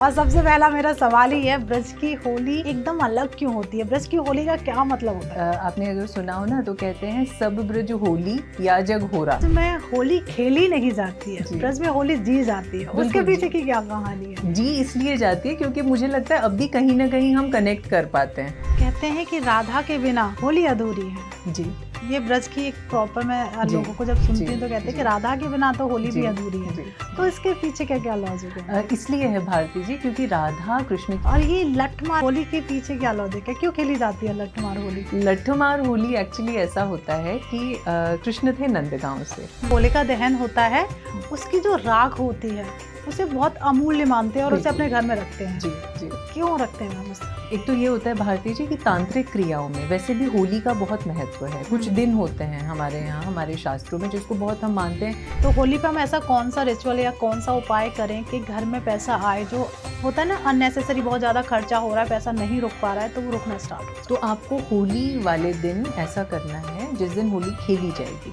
और सबसे पहला मेरा सवाल ही है, ब्रज की होली एकदम अलग क्यों होती है? ब्रज की होली का क्या मतलब होता है? आपने अगर सुना हो ना तो कहते हैं सब ब्रज होली या जग होरा। में होली खेली नहीं जाती है, जी। ब्रज में होली जी जाती है। उसके बिल्कुल पीछे जी। की क्या कहानी है? जी इसलिए जाती है क्योंकि मुझे लगता है अब भी कहीं ना कहीं हम कनेक्ट कर पाते हैं। कहते हैं कि राधा के बिना होली अधूरी है। जी ये ब्रज की एक प्रॉपर, मैं जी, लोगों को जब सुनती जी, हूँ तो कहते हैं जी। कि राधा के बिना तो होली जी, भी अधूरी है। जी। तो इसके पीछे क्या क्या लॉजिक है? इसलिए है भारती जी क्योंकि राधा कृष्ण और ये लठमार होली के पीछे क्या लॉजिक है? क्यों खेली जाती है लठमार होली? लठमार होली एक्चुअली ऐसा होता है कि कृष्ण थे नंदगांव से। होलिका दहन होता है, उसकी जो राख होती है उसे बहुत अमूल्य मानते हैं और उसे अपने घर में रखते हैं। जी जी। क्यों रखते हैं हम उसे? एक तो ये होता है भारती जी कि तांत्रिक क्रियाओं में वैसे भी होली का बहुत महत्व है। कुछ दिन होते हैं हमारे यहाँ, हमारे शास्त्रों में, जिसको बहुत हम मानते हैं। तो होली पे हम ऐसा कौन सा रिचुअल या कौन सा उपाय करें कि घर में पैसा आए? जो होता है ना, अननेसेसरी बहुत ज़्यादा खर्चा हो रहा है, पैसा नहीं रुक पा रहा है, तो वो रुकना स्टार्ट हो। तो आपको होली वाले दिन ऐसा करना है जिस दिन होली खेली जाएगी।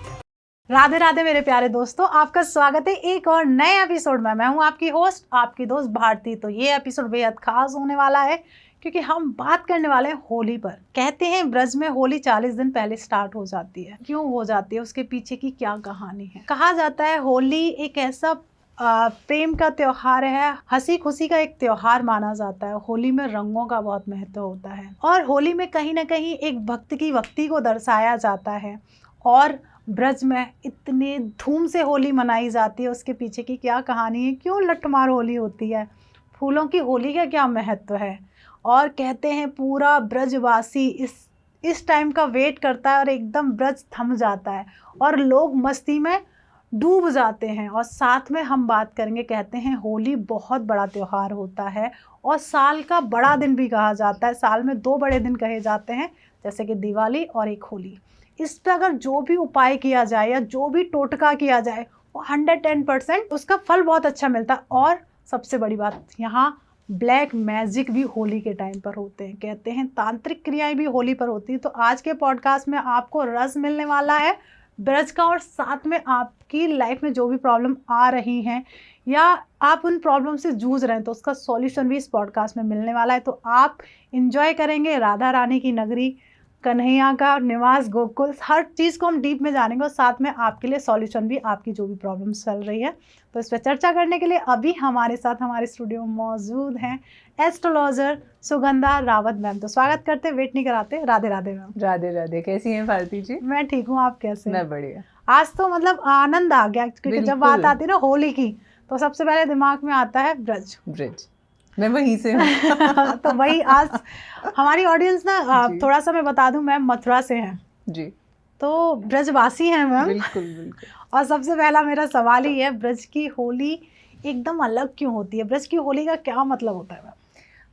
राधे राधे मेरे प्यारे दोस्तों, आपका स्वागत है एक और नए एपिसोड में। मैं हूं आपकी होस्ट, आपकी दोस्त भारती। तो ये एपिसोड बेहद खास होने वाला है क्योंकि हम बात करने वाले हैं होली पर। कहते हैं ब्रज में होली 40 दिन पहले स्टार्ट हो जाती है। क्यों हो जाती है, उसके पीछे की क्या कहानी है? कहा जाता है होली एक ऐसा प्रेम का त्योहार है, हंसी खुशी का एक त्योहार माना जाता है। होली में रंगों का बहुत महत्व होता है और होली में कहीं ना कहीं एक भक्त की भक्ति को दर्शाया जाता है। और ब्रज में इतने धूम से होली मनाई जाती है, उसके पीछे की क्या कहानी है? क्यों लठमार होली होती है? फूलों की होली का क्या महत्व है? और कहते हैं पूरा ब्रजवासी इस टाइम का वेट करता है और एकदम ब्रज थम जाता है और लोग मस्ती में डूब जाते हैं। और साथ में हम बात करेंगे, कहते हैं होली बहुत बड़ा त्योहार होता है और साल का बड़ा दिन भी कहा जाता है। साल में 2 बड़े दिन कहे जाते हैं, जैसे कि दिवाली और एक होली। इस पर अगर जो भी उपाय किया जाए या जो भी टोटका किया जाए, वो 110% उसका फल बहुत अच्छा मिलता है। और सबसे बड़ी बात, यहाँ ब्लैक मैजिक भी होली के टाइम पर होते हैं। कहते हैं तांत्रिक क्रियाएं भी होली पर होती हैं। तो आज के पॉडकास्ट में आपको रस मिलने वाला है ब्रज का, और साथ में आपकी लाइफ में जो भी प्रॉब्लम आ रही हैं या आप उन प्रॉब्लम से जूझ रहे हैं, तो उसका सॉल्यूशन भी इस पॉडकास्ट में मिलने वाला है। तो आप इंजॉय करेंगे राधा रानी की नगरी, कन्हैया का निवास, गोकुल, हर चीज़ को हम डीप में जानेंगे और साथ में आपके लिए सॉल्यूशन भी, आपकी जो भी प्रॉब्लम्स चल रही है। तो इस पर चर्चा करने के लिए अभी हमारे साथ हमारे स्टूडियो में मौजूद हैं एस्ट्रोलॉजर सुगंधा रावत मैम। तो स्वागत करते, वेट नहीं कराते। राधे राधे मैम। राधे राधे, कैसी हैं भारती जी? मैं ठीक हूँ, आप कैसे? मैं बढ़िया। आज तो मतलब आनंद आ गया क्योंकि जब बात आती है ना होली की, तो सबसे पहले दिमाग में आता है ब्रज। ब्रज, मैं वहीं से हूँ। तो वही आज हमारी ऑडियंस ना, जी। थोड़ा सा मैं बता दूं, मैम मथुरा से हैं, जी तो ब्रजवासी हैं मैम। बिल्कुल बिल्कुल। और सबसे पहला मेरा सवाल ही है, ब्रज की होली एकदम अलग क्यों होती है? ब्रज की होली का क्या मतलब होता है मैम?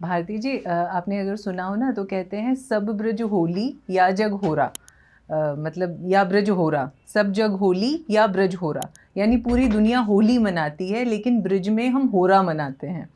भारती जी, आपने अगर सुना हो ना तो कहते हैं सब ब्रज होली या जग होरा। मतलब या ब्रज होरा, सब जग होली या ब्रज होरा, यानी पूरी दुनिया होली मनाती है लेकिन ब्रज में हम होरा मनाते हैं।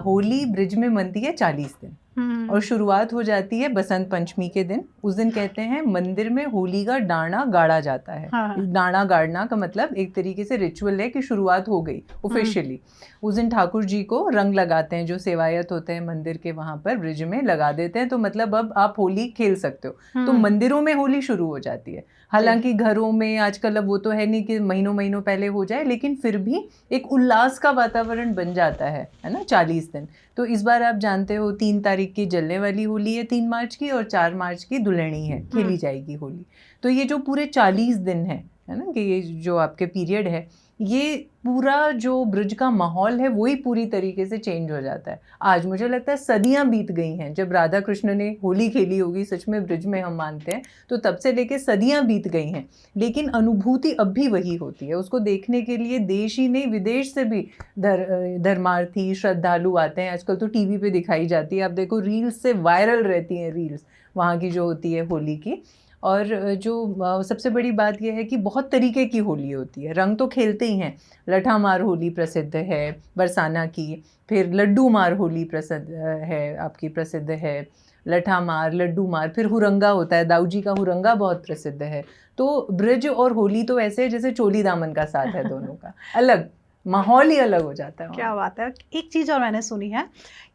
होली ब्रज में मनती है 40 दिन और शुरुआत हो जाती है बसंत पंचमी के दिन। उस दिन कहते हैं मंदिर में होली का डांडा गाड़ा जाता है। हाँ। डांडा गाड़ना का मतलब एक तरीके से रिचुअल है कि शुरुआत हो गई ऑफिशियली। उस दिन ठाकुर जी को रंग लगाते हैं, जो सेवायत होते हैं मंदिर के वहाँ पर ब्रिज में लगा देते हैं। तो मतलब अब आप होली खेल सकते हो। तो मंदिरों में होली शुरू हो जाती है। हालांकि घरों में आजकल अब वो तो है नहीं कि महीनों महीनों पहले हो जाए, लेकिन फिर भी एक उल्लास का वातावरण बन जाता है ना 40 दिन। तो इस बार आप जानते हो 3 तारीख की जलने वाली होली है, 3 मार्च की, और 4 मार्च की दुल्हनी है, खेली जाएगी होली। तो ये जो पूरे 40 दिन है ना, कि ये जो आपके पीरियड है, ये पूरा जो ब्रज का माहौल है वही पूरी तरीके से चेंज हो जाता है। आज मुझे लगता है सदियां बीत गई हैं जब राधा कृष्ण ने होली खेली होगी, सच में ब्रज में हम मानते हैं, तो तब से लेके सदियां बीत गई हैं, लेकिन अनुभूति अब भी वही होती है। उसको देखने के लिए देश ही नहीं विदेश से भी धर्मार्थी श्रद्धालु आते हैं। आजकल तो टीवी पे दिखाई जाती है, आप देखो रील्स से वायरल रहती हैं रील्स वहाँ की जो होती है होली की। और जो सबसे बड़ी बात यह है कि बहुत तरीके की होली होती है। रंग तो खेलते ही हैं, लठा मार होली प्रसिद्ध है बरसाना की, फिर लड्डू मार होली प्रसिद्ध है, आपकी प्रसिद्ध है लठा मार, लड्डू मार। फिर हुरंगा होता है, दाऊ जी का हुरंगा बहुत प्रसिद्ध है। तो ब्रज और होली तो ऐसे है जैसे चोली दामन का साथ है, दोनों का अलग माहौल ही अलग हो जाता है वहाँ। क्या बात है। एक चीज और मैंने सुनी है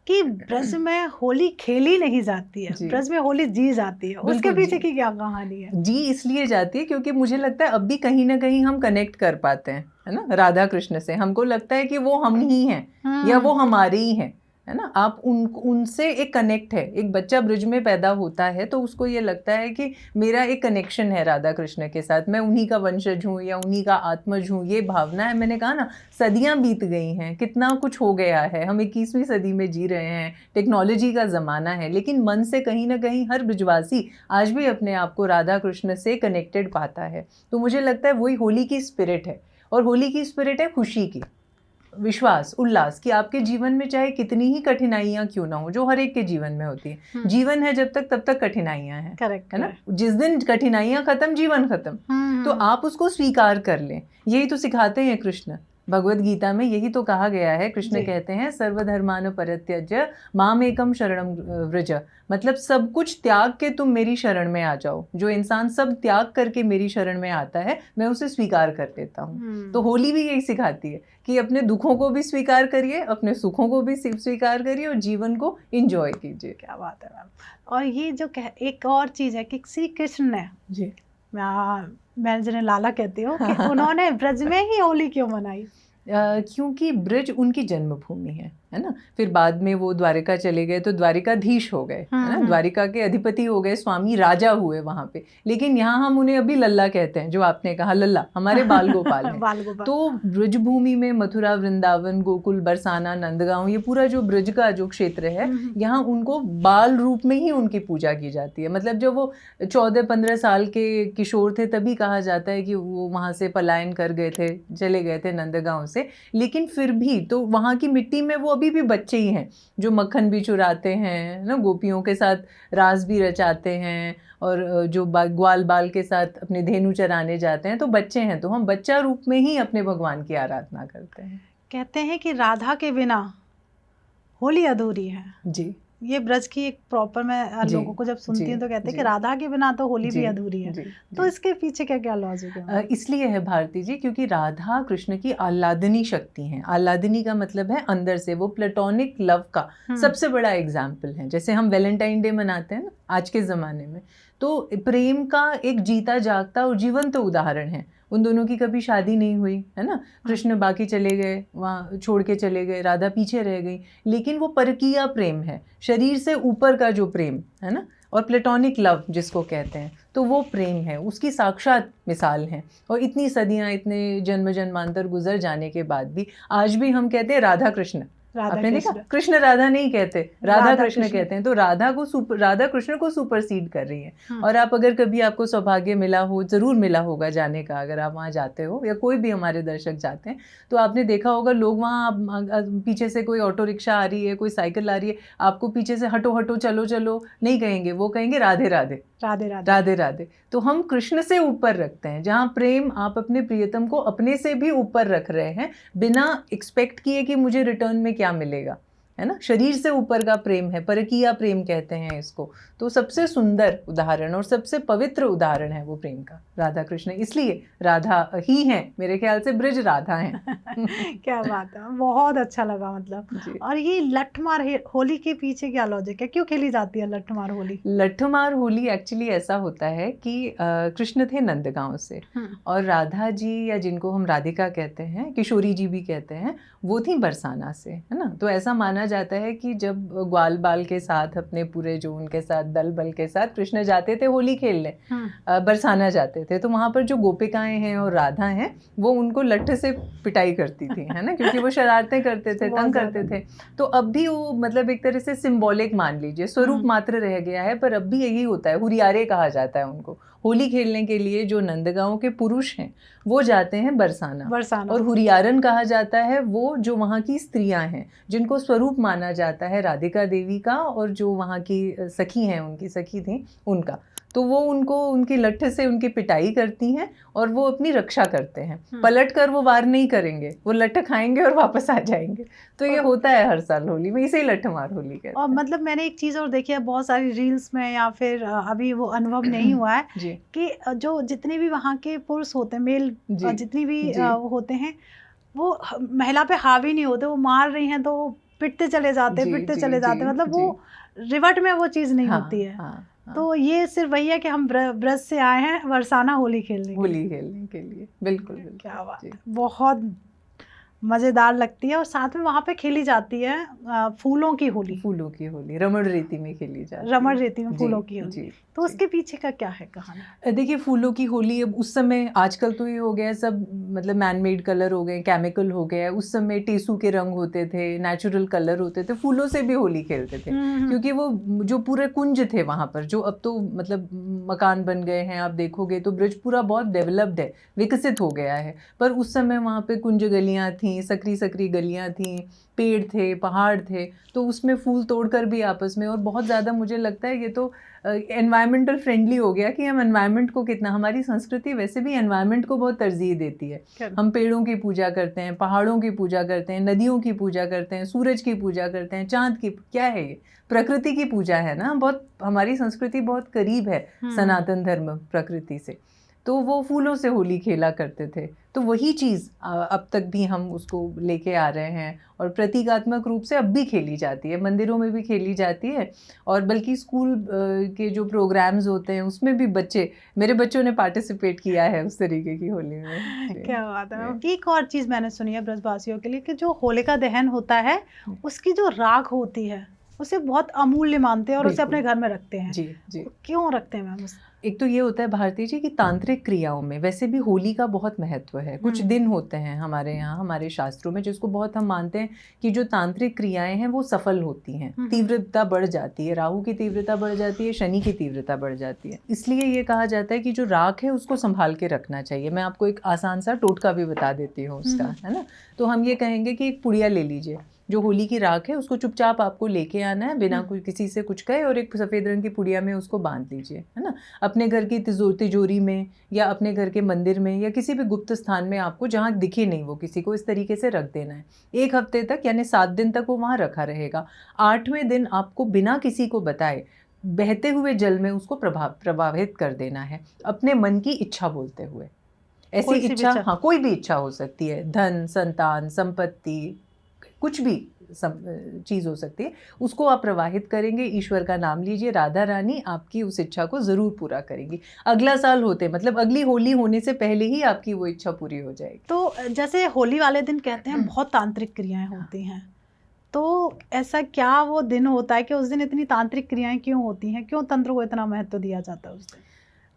कि ब्रज में होली खेली नहीं जाती है, जी। ब्रज में होली जी जाती है, उसके बिल्कुल पीछे जी। की क्या कहानी है? जी इसलिए जाती है क्योंकि मुझे लगता है अब भी कहीं ना कहीं हम कनेक्ट कर पाते हैं, है ना, राधा कृष्ण से। हमको लगता है कि वो हम ही हैं या वो हमारे ही हैं, है ना। आप उनसे एक कनेक्ट है। एक बच्चा ब्रिज में पैदा होता है तो उसको ये लगता है कि मेरा एक कनेक्शन है राधा कृष्ण के साथ, मैं उन्हीं का वंशज हूँ या उन्हीं का आत्मज हूँ। ये भावना है। मैंने कहा ना, सदियां बीत गई हैं, कितना कुछ हो गया है, हम 21वीं सदी में जी रहे हैं, टेक्नोलॉजी का ज़माना है, लेकिन मन से कहीं ना कहीं हर ब्रिजवासी आज भी अपने आप को राधा कृष्ण से कनेक्टेड पाता है। तो मुझे लगता है वही होली की स्पिरिट है। और होली की स्पिरिट है खुशी की, विश्वास, उल्लास कि आपके जीवन में चाहे कितनी ही कठिनाइयां क्यों ना हो, जो हर एक के जीवन में होती है। जीवन है जब तक, तब तक कठिनाइयां हैं, करेक्ट है ना। जिस दिन कठिनाइयां खत्म, जीवन खत्म। तो आप उसको स्वीकार कर लें। यही तो सिखाते हैं कृष्ण भगवत गीता में। यही तो कहा गया है। कृष्ण कहते हैं सर्वधर्मान परित्यज्य मामेकम शरणम व्रज। मतलब सब कुछ त्याग के तुम मेरी शरण में आ जाओ। जो इंसान सब त्याग करके मेरी शरण में आता है, मैं उसे स्वीकार कर लेता हूँ। तो होली भी यही सिखाती है कि अपने दुखों को भी स्वीकार करिए, अपने सुखों को भी स्वीकार करिए और जीवन को एंजॉय कीजिए। क्या बात है मैम। और ये जो एक और चीज है कि श्री कृष्ण ने, जी, मैं जिन्हें लाला कहती हूँ, कि उन्होंने ब्रज में ही होली क्यों मनाई? क्योंकि ब्रज उनकी जन्मभूमि है ना। फिर बाद में वो द्वारिका चले गए तो द्वारिकाधीश हो गए, है ना, द्वारिका के अधिपति हो गए, स्वामी राजा हुए वहाँ पे। लेकिन यहाँ हम उन्हें अभी लल्ला कहते हैं, जो आपने कहा लल्ला, हमारे बाल गोपाल हैं। बाल गोपाल। तो ब्रज भूमि में मथुरा, वृंदावन, गोकुल, बरसाना, नंदगांव, ये पूरा जो ब्रज का जो क्षेत्र है, यहाँ उनको बाल रूप में ही उनकी पूजा की जाती है। मतलब जब वो 14-15 साल के किशोर थे तभी कहा जाता है कि वो वहाँ से पलायन कर गए थे, चले गए थे नंदगांव से। लेकिन फिर भी तो वहाँ की मिट्टी में वो अभी भी बच्चे ही हैं, जो मक्खन भी चुराते हैं ना, गोपियों के साथ रास भी रचाते हैं, और जो ग्वाल बाल के साथ अपने धेनु चराने जाते हैं। तो बच्चे हैं, तो हम बच्चा रूप में ही अपने भगवान की आराधना करते हैं। कहते हैं कि राधा के बिना होली अधूरी है। जी, ये ब्रज की एक प्रॉपर, मैं लोगों को जब सुनती हूँ तो कहते हैं कि राधा के बिना तो होली भी अधूरी है। तो इसके पीछे क्या क्या लॉजिक है? इसलिए है भारती जी, क्योंकि राधा कृष्ण की आह्लादनी शक्ति है। आह्लादनी का मतलब है अंदर से, वो प्लेटोनिक लव का सबसे बड़ा एग्जाम्पल है। जैसे हम वैलेंटाइन डे मनाते हैं ना आज के ज़माने में, तो प्रेम का एक जीता जागता और जीवंत उदाहरण है। उन दोनों की कभी शादी नहीं हुई, है ना। कृष्ण बाकी चले गए, वहाँ छोड़ के चले गए, राधा पीछे रह गई, लेकिन वो परकीय प्रेम है, शरीर से ऊपर का जो प्रेम है ना, और प्लेटोनिक लव जिसको कहते हैं, तो वो प्रेम है, उसकी साक्षात मिसाल है। और इतनी सदियां, इतने जन्म जन्मांतर गुजर जाने के बाद भी आज भी हम कहते हैं राधा कृष्ण। आपने देखा, कृष्ण राधा नहीं कहते, राधा कृष्ण कहते हैं। तो राधा कृष्ण को सुपरसीड कर रही है। और आप अगर कभी आपको सौभाग्य मिला हो, जरूर मिला होगा जाने का, अगर आप वहाँ जाते हो या कोई भी हमारे दर्शक जाते हैं, तो आपने देखा होगा लोग वहाँ पीछे से कोई ऑटो रिक्शा आ रही है, कोई साइकिल आ रही है, आपको पीछे से हटो हटो, चलो चलो नहीं कहेंगे, वो कहेंगे राधे राधे, राधे राधे, राधे राधे। तो हम कृष्ण से ऊपर रखते हैं। जहाँ प्रेम आप अपने प्रियतम को अपने से भी ऊपर रख रहे हैं, बिना एक्सपेक्ट किए कि मुझे रिटर्न में क्या मिलेगा, है ना। शरीर से ऊपर का प्रेम है, परकीय प्रेम कहते हैं इसको। तो सबसे सुंदर उदाहरण और सबसे पवित्र उदाहरण है वो प्रेम का, राधा कृष्ण। इसलिए राधा ही हैं, मेरे ख्याल से ब्रज राधा हैं। क्या बात है, बहुत अच्छा लगा मतलब। और ये लठमार होली के पीछे क्या लॉजिक है, क्यों खेली जाती है लठमार होली? लठमार होली एक्चुअली ऐसा होता है कि कृष्ण थे नंदगांव से, और राधा जी, या जिनको हम राधिका कहते हैं, किशोरी जी भी कहते हैं, वो थी बरसाना से, है ना। तो ऐसा माना जाता है कि जब ग्वाल बाल के साथ, अपने पूरे जो उनके साथ दल बल के साथ कृष्ण जाते थे होली खेलने, बरसाना जाते थे, तो वहाँ पर जो गोपिकाएं हैं और राधा हैं, वो उनको लठ से पिटाई करती थी, है ना, क्योंकि वो शरारतें करते थे, तंग करते थे। तो अब भी वो मतलब एक तरह से सिंबॉलिक मान लीजिए, स्वरूप मात्र रह गया है, पर अब भी यही होता है। हुरियारे कहा जाता है उनको। होली खेलने के लिए जो नंदगांव के पुरुष हैं वो जाते हैं बरसाना। और हुरियारन कहा जाता है वो जो वहाँ की स्त्रियां हैं, जिनको स्वरूप माना जाता है राधिका देवी का, और जो वहाँ की सखी हैं, उनकी सखी थी उनका। तो वो उनको उनकी लठ से उनकी पिटाई करती हैं और वो अपनी रक्षा करते हैं। पलट कर वो वार नहीं करेंगे, वो लठ खाएंगे और वापस आ जाएंगे। तो ये होता है हर साल होली में, इसे ही लठ मार होली कहते हैं। और मतलब मैंने एक चीज़ और देखी है बहुत सारी रील्स में, या फिर अभी वो अनुभव नहीं हुआ है कि जो जितने भी वहाँ के पुरुष होते हैं, मेल जितनी भी होते हैं, वो महिला पे हावी नहीं होते, वो मार रही हैं तो वो पिटते चले जाते जी, पिटते जी, चले जाते, जी, मतलब वो रिवर्ट में वो चीज़ नहीं हाँ, होती है। हाँ, हाँ। तो ये सिर्फ वही है कि हम ब्रज से आए हैं बरसाना होली खेलने के लिए। होली खेलने के लिए, बिल्कुल बिल्कुल। क्या बात जी। है, बहुत मज़ेदार लगती है। और साथ में वहाँ पे खेली जाती है फूलों की होली, फूलों की होली रमण रेती में खेली जाती रमण है। रेती में जी, फूलों की होली। जी, तो जी। उसके पीछे का क्या है कहानी? देखिए फूलों की होली अब उस समय, आजकल तो ये हो गया है सब, मतलब मैन मेड कलर हो गए, केमिकल हो गया है। उस समय टेसू के रंग होते थे, नेचुरल कलर होते थे, फूलों से भी होली खेलते थे। क्योंकि वो जो पूरे कुंज थे वहाँ पर, जो अब तो मतलब मकान बन गए हैं, आप देखोगे तो ब्रज पूरा बहुत डेवलप्ड है, विकसित हो गया है। पर उस समय वहाँ पे कुंज गलियाँ थीं, सकरी सकरी गलियाँ थीं, पेड़ थे, पहाड़ थे, तो उसमें फूल तोड़कर भी आपस में, और बहुत ज़्यादा मुझे लगता है ये तो एनवायरमेंटल फ्रेंडली हो गया कि हम एनवायरमेंट को कितना, हमारी संस्कृति वैसे भी एनवायरमेंट को बहुत तरजीह देती है। हम पेड़ों की पूजा करते हैं, पहाड़ों की पूजा करते हैं, नदियों की पूजा करते हैं, सूरज की पूजा करते हैं, चांद की, क्या है ये, प्रकृति की पूजा है ना। बहुत, हमारी संस्कृति बहुत करीब है सनातन धर्म प्रकृति से। तो वो फूलों से होली खेला करते थे, तो वही चीज़ अब तक भी हम उसको लेके आ रहे हैं, और प्रतीकात्मक रूप से अब भी खेली जाती है, मंदिरों में भी खेली जाती है। और बल्कि स्कूल के जो प्रोग्राम्स होते हैं उसमें भी मेरे बच्चों ने पार्टिसिपेट किया है उस तरीके की होली में। क्या बात है। एक और चीज़ मैंने सुनी है ब्रजवासियों के लिए कि जो होलिका दहन होता है उसकी जो राख होती है उसे बहुत अमूल्य मानते हैं और उसे अपने घर में रखते हैं। जी जी। क्यों रखते हैं मैम? एक तो ये होता है भारती जी कि तांत्रिक क्रियाओं में वैसे भी होली का बहुत महत्व है। कुछ दिन होते हैं हमारे यहाँ, हमारे शास्त्रों में, जिसको बहुत हम मानते हैं कि जो तांत्रिक क्रियाएं हैं वो सफल होती हैं, तीव्रता बढ़ जाती है, राहु की तीव्रता बढ़ जाती है, शनि की तीव्रता बढ़ जाती है। इसलिए ये कहा जाता है कि जो राख है उसको संभाल के रखना चाहिए। मैं आपको एक आसान सा टोटका भी बता देती हूँ उसका, है ना। तो हम ये कहेंगे कि एक पुड़िया ले लीजिए, जो होली की राख है उसको चुपचाप आपको लेके आना है बिना कोई किसी से कुछ कहे, और एक सफ़ेद रंग की पुड़िया में उसको बांध लीजिए, है ना। अपने घर की तिजोरी में या अपने घर के मंदिर में या किसी भी गुप्त स्थान में आपको जहाँ दिखे नहीं वो किसी को, इस तरीके से रख देना है 1 हफ्ते तक, यानी 7 दिन तक वो वहाँ रखा रहेगा। 8वें दिन आपको बिना किसी को बताए बहते हुए जल में उसको प्रभावित कर देना है, अपने मन की इच्छा बोलते हुए। ऐसी इच्छा, हाँ, कोई भी इच्छा हो सकती है, धन, संतान, संपत्ति, कुछ भी चीज़ हो सकती है, उसको आप प्रवाहित करेंगे, ईश्वर का नाम लीजिए, राधा रानी आपकी उस इच्छा को ज़रूर पूरा करेंगी। अगला साल होते, मतलब अगली होली होने से पहले ही आपकी वो इच्छा पूरी हो जाएगी। तो जैसे होली वाले दिन कहते हैं बहुत तांत्रिक क्रियाएं होती हैं, तो ऐसा क्या वो दिन होता है कि उस दिन इतनी तांत्रिक क्रियाएं क्यों होती हैं? क्यों तंत्र को इतना महत्व दिया जाता है उस दिन?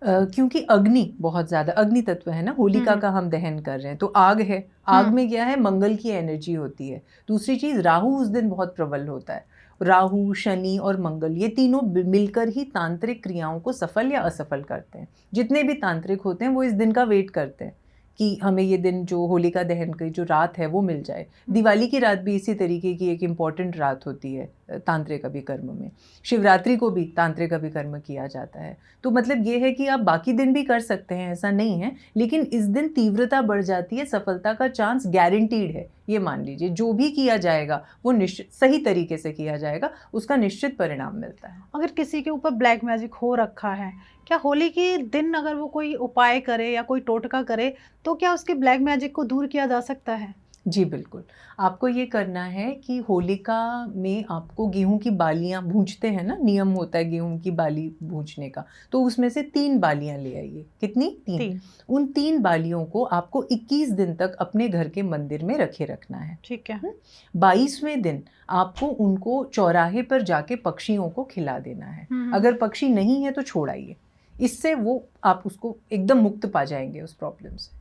क्योंकि अग्नि बहुत ज़्यादा, अग्नि तत्व है ना, होलिका का हम दहन कर रहे हैं, तो आग है, आग में क्या है, मंगल की एनर्जी होती है। दूसरी चीज़, राहु उस दिन बहुत प्रबल होता है। राहु, शनि और मंगल, ये तीनों मिलकर ही तांत्रिक क्रियाओं को सफल या असफल करते हैं। जितने भी तांत्रिक होते हैं वो इस दिन का वेट करते हैं कि हमें ये दिन, जो होलिका दहन की जो रात है वो मिल जाए। दिवाली की रात भी इसी तरीके की एक इम्पॉर्टेंट रात होती है तांत्रिक अभिकर्म में। शिवरात्रि को भी तांत्रिक अभिकर्म किया जाता है। तो मतलब ये है कि आप बाकी दिन भी कर सकते हैं, ऐसा नहीं है, लेकिन इस दिन तीव्रता बढ़ जाती है, सफलता का चांस गारंटीड है। ये मान लीजिए जो भी किया जाएगा वो निश्चित सही तरीके से किया जाएगा, उसका निश्चित परिणाम मिलता है। अगर किसी के ऊपर ब्लैक मैजिक हो रखा है, क्या होली के दिन अगर वो कोई उपाय करे या कोई टोटका करे तो क्या उसके ब्लैक मैजिक को दूर किया जा सकता है? जी बिल्कुल। आपको ये करना है कि होलिका में आपको गेहूं की बालियां भूंजते हैं ना, नियम होता है गेहूं की बाली भूंजने का, तो उसमें से 3 बालियां ले आइए। कितनी? 3। उन 3 बालियों को आपको 21 दिन तक अपने घर के मंदिर में रखे रखना है। ठीक है। 22वें दिन आपको उनको चौराहे पर जाके पक्षियों को खिला देना है। अगर पक्षी नहीं है तो छोड़ाइए, इससे वो आप उसको एकदम मुक्त पा जाएंगे उस प्रॉब्लम से।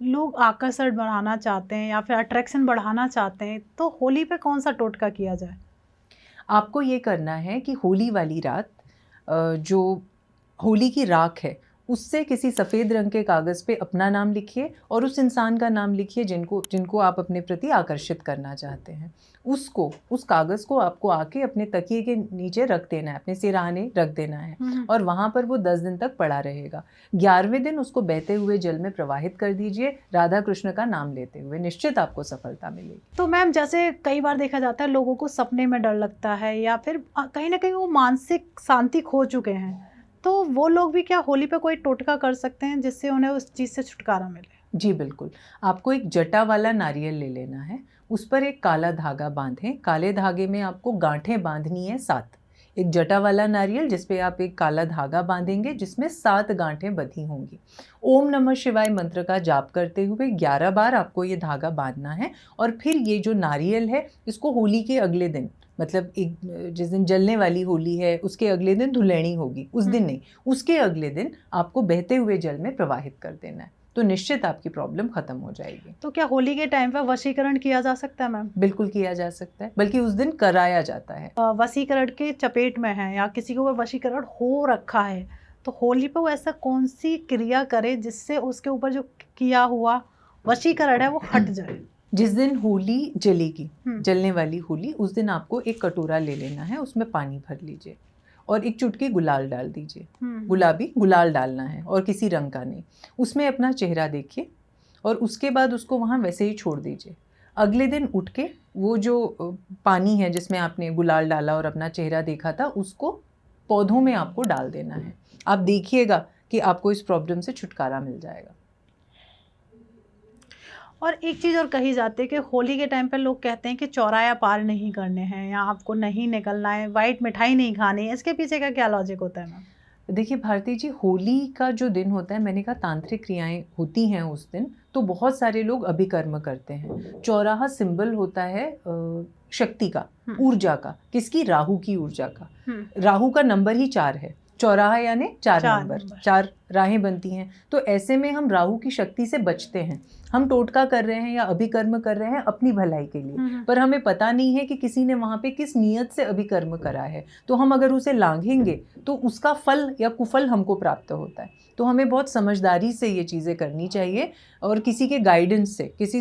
लोग आकर्षण बढ़ाना चाहते हैं या फिर अट्रैक्शन बढ़ाना चाहते हैं, तो होली पे कौन सा टोटका किया जाए? आपको ये करना है कि होली वाली रात जो होली की राख है उससे किसी सफ़ेद रंग के कागज़ पे अपना नाम लिखिए और उस इंसान का नाम लिखिए जिनको आप अपने प्रति आकर्षित करना चाहते हैं। उस कागज़ को आपको आके अपने तकिए के नीचे रख देना है, अपने सिरहाने रख देना है, और वहाँ पर वो 10 दिन तक पड़ा रहेगा। 11वें दिन उसको बहते हुए जल में प्रवाहित कर दीजिए, राधा कृष्ण का नाम लेते हुए। निश्चित आपको सफलता मिलेगी। तो मैम, जैसे कई बार देखा जाता है लोगों को सपने में डर लगता है या फिर कहीं ना कहीं वो मानसिक शांति खो चुके हैं, तो वो लोग भी क्या होली पे कोई टोटका कर सकते हैं जिससे उन्हें उस चीज़ से छुटकारा मिले? जी बिल्कुल। आपको एक जटा वाला नारियल ले लेना है, उस पर एक काला धागा बांधें। काले धागे में आपको गांठें बांधनी है 7। एक जटा वाला नारियल जिस पे आप एक काला धागा बांधेंगे जिसमें 7 गांठें बंधी होंगी। ओम नमः शिवाय मंत्र का जाप करते हुए 11 बार आपको ये धागा बांधना है और फिर ये जो नारियल है इसको होली के अगले दिन, मतलब एक जिस दिन जलने वाली होली है उसके अगले दिन धुलैनी होगी, उस दिन नहीं, उसके अगले दिन आपको बहते हुए जल में प्रवाहित कर देना है, तो निश्चित आपकी प्रॉब्लम खत्म हो जाएगी। तो क्या होली के टाइम पर वशीकरण किया जा सकता है मैम? बिल्कुल किया जा सकता है, बल्कि उस दिन कराया जाता है। वशीकरण के चपेट में है या किसी को वशीकरण हो रखा है, तो होली पर वो ऐसा कौन सी क्रिया करे जिससे उसके ऊपर जो किया हुआ वशीकरण है वो हट जाए? जिस दिन होली जलेगी, जलने वाली होली, उस दिन आपको एक कटोरा ले लेना है, उसमें पानी भर लीजिए और एक चुटकी गुलाल डाल दीजिए। गुलाबी गुलाल डालना है और किसी रंग का नहीं। उसमें अपना चेहरा देखिए और उसके बाद उसको वहाँ वैसे ही छोड़ दीजिए। अगले दिन उठ के वो जो पानी है जिसमें आपने गुलाल डाला और अपना चेहरा देखा था उसको पौधों में आपको डाल देना है। आप देखिएगा कि आपको इस प्रॉब्लम से छुटकारा मिल जाएगा। और एक चीज़ और कही जाती है कि होली के टाइम पे लोग कहते हैं कि चौराया पार नहीं करने हैं या आपको नहीं निकलना है, वाइट मिठाई नहीं खानी है, इसके पीछे का क्या लॉजिक होता है मैम? देखिए भारती जी, होली का जो दिन होता है, मैंने कहा तांत्रिक क्रियाएं होती हैं उस दिन, तो बहुत सारे लोग अभिकर्म करते हैं। चौराहा सिंबल होता है शक्ति का, ऊर्जा का। किसकी? राहु की ऊर्जा का। राहु का नंबर ही 4 है, चौराहा यानी 4 नंबर, 4 राहें बनती हैं। तो ऐसे में हम राहु की शक्ति से बचते हैं। हम टोटका कर रहे हैं या अभिकर्म कर रहे हैं अपनी भलाई के लिए, पर हमें पता नहीं है कि किसी ने वहाँ पे किस नियत से अभिकर्म करा है। तो हम अगर उसे लांघेंगे तो उसका फल या कुफल हमको प्राप्त होता है। तो हमें बहुत समझदारी से ये चीज़ें करनी चाहिए और किसी के गाइडेंस से, किसी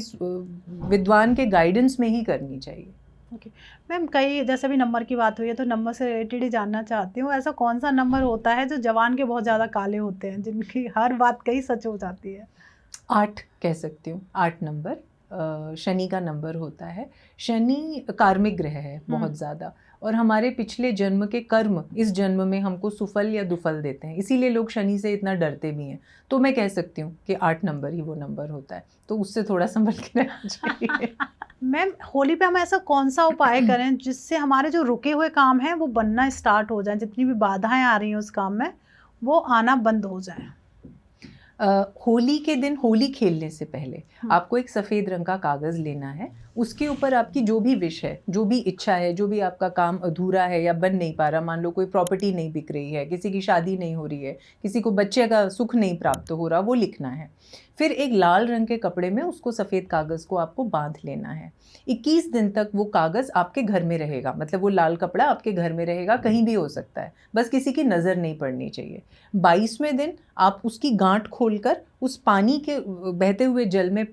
विद्वान के गाइडेंस में ही करनी चाहिए। ओके मैम, कई जैसे भी नंबर की बात हुई है तो नंबर से रिलेटेड ही जानना चाहती हूँ, ऐसा कौन सा नंबर होता है जो जवान के बहुत ज़्यादा काले होते हैं, जिनकी हर बात कहीं सच हो जाती है? 8 कह सकती हूँ। 8 नंबर शनि का नंबर होता है। शनि कार्मिक ग्रह है बहुत ज़्यादा, और हमारे पिछले जन्म के कर्म इस जन्म में हमको सुफल या दुफल देते हैं, इसीलिए लोग शनि से इतना डरते भी हैं। तो मैं कह सकती हूँ कि 8 नंबर ही वो नंबर होता है, तो उससे थोड़ा संभल के रहना चाहिए। मैम, होली पे हम ऐसा कौन सा उपाय करें जिससे हमारे जो रुके हुए काम हैं वो बनना स्टार्ट हो जाए, जितनी भी बाधाएं आ रही हैं उस काम में वो आना बंद हो जाए? होली के दिन, होली खेलने से पहले आपको एक सफ़ेद रंग का कागज़ लेना है। उसके ऊपर आपकी जो भी विश है, जो भी इच्छा है, जो भी आपका काम अधूरा है या बन नहीं पा रहा, मान लो कोई प्रॉपर्टी नहीं बिक रही है, किसी की शादी नहीं हो रही है, किसी को बच्चे का सुख नहीं प्राप्त हो रहा, वो लिखना है। फिर एक लाल रंग के कपड़े में उसको सफ़ेद कागज़ को आपको बांध लेना है। 21 दिन तक वो कागज़ आपके घर में रहेगा, मतलब वो लाल कपड़ा आपके घर में रहेगा, कहीं भी हो सकता है, बस किसी की नज़र नहीं पड़नी चाहिए। 22वें दिन आप उसकी गांठ खोलकर उस पानी के बहते हुए जल में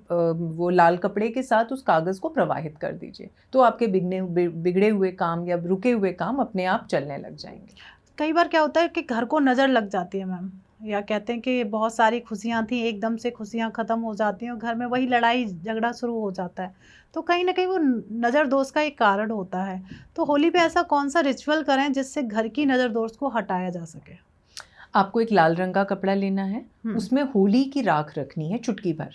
वो लाल कपड़े के साथ उस कागज़ को प्रवाहित कर दीजिए, तो आपके बिगड़े हुए काम या रुके हुए काम अपने आप चलने लग जाएंगे। कई बार क्या होता है कि घर को नज़र लग जाती है मैम, या कहते हैं कि बहुत सारी खुशियाँ थी, एकदम से खुशियाँ ख़त्म हो जाती हैं और घर में वही लड़ाई झगड़ा शुरू हो जाता है, तो कहीं ना कहीं वो नज़र दोष का एक कारण होता है। तो होली पे ऐसा कौन सा रिचुअल करें जिससे घर की नज़र दोष को हटाया जा सके? आपको एक लाल रंग का कपड़ा लेना है, उसमें होली की राख रखनी है चुटकी भर।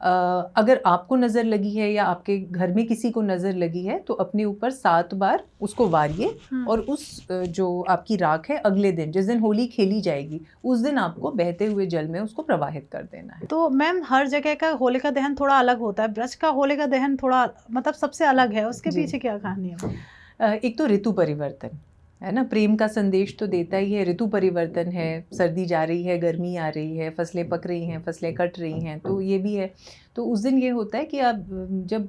अगर आपको नज़र लगी है या आपके घर में किसी को नज़र लगी है तो अपने ऊपर 7 बार उसको वारिए, और उस जो आपकी राख है अगले दिन जिस दिन होली खेली जाएगी उस दिन आपको बहते हुए जल में उसको प्रवाहित कर देना है। तो मैम, हर जगह का होलिका दहन थोड़ा अलग होता है, ब्रज का होलिका दहन थोड़ा मतलब सबसे अलग है, उसके पीछे क्या कहानी है? एक तो ऋतु परिवर्तन है ना, प्रेम का संदेश तो देता ही है। ऋतु परिवर्तन है, सर्दी जा रही है, गर्मी आ रही है, फसलें पक रही हैं, फसलें कट रही हैं, तो ये भी है। तो उस दिन ये होता है कि आप जब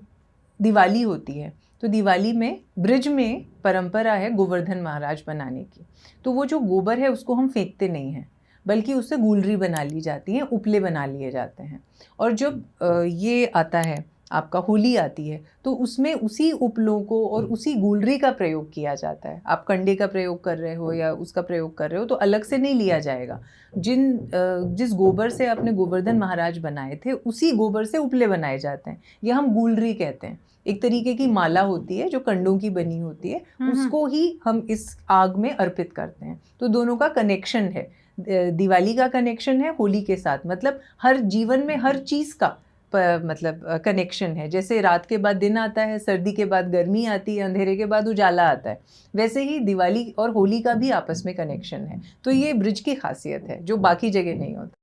दिवाली होती है तो दिवाली में ब्रिज में परंपरा है गोवर्धन महाराज बनाने की, तो वो जो गोबर है उसको हम फेंकते नहीं हैं, बल्कि उससे गूलरी बना ली जाती है, उपले बना लिए जाते हैं। और जब ये आता है, आपका होली आती है, तो उसमें उसी उपलों को और उसी गूलरी का प्रयोग किया जाता है। आप कंडे का प्रयोग कर रहे हो या उसका प्रयोग कर रहे हो तो अलग से नहीं लिया जाएगा। जिस गोबर से आपने गोवर्धन महाराज बनाए थे उसी गोबर से उपले बनाए जाते हैं, ये हम गूलरी कहते हैं। एक तरीके की माला होती है जो कंडों की बनी होती है, उसको ही हम इस आग में अर्पित करते हैं। तो दोनों का कनेक्शन है, दिवाली का कनेक्शन है होली के साथ, मतलब हर जीवन में हर चीज़ का मतलब कनेक्शन है। जैसे रात के बाद दिन आता है, सर्दी के बाद गर्मी आती है, अंधेरे के बाद उजाला आता है, वैसे ही दिवाली और होली का भी आपस में कनेक्शन है। तो ये ब्रिज की खासियत है जो बाकी जगह नहीं होता।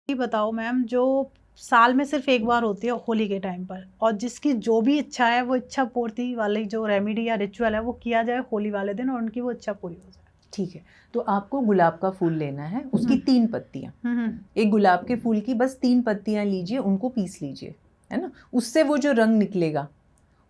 ये बताओ मैम, जो साल में सिर्फ एक बार होती है होली के टाइम पर, और जिसकी जो भी इच्छा है वो इच्छा पूर्ति वाली जो रेमेडी या रिचुअल है वो किया जाए होली वाले दिन और उनकी वो इच्छा पूरी हो जाए। ठीक है, तो आपको गुलाब का फूल लेना है, उसकी 3 पत्तियां, एक गुलाब के फूल की बस 3 पत्तियां लीजिए, उनको पीस लीजिए, है ना। उससे वो जो रंग निकलेगा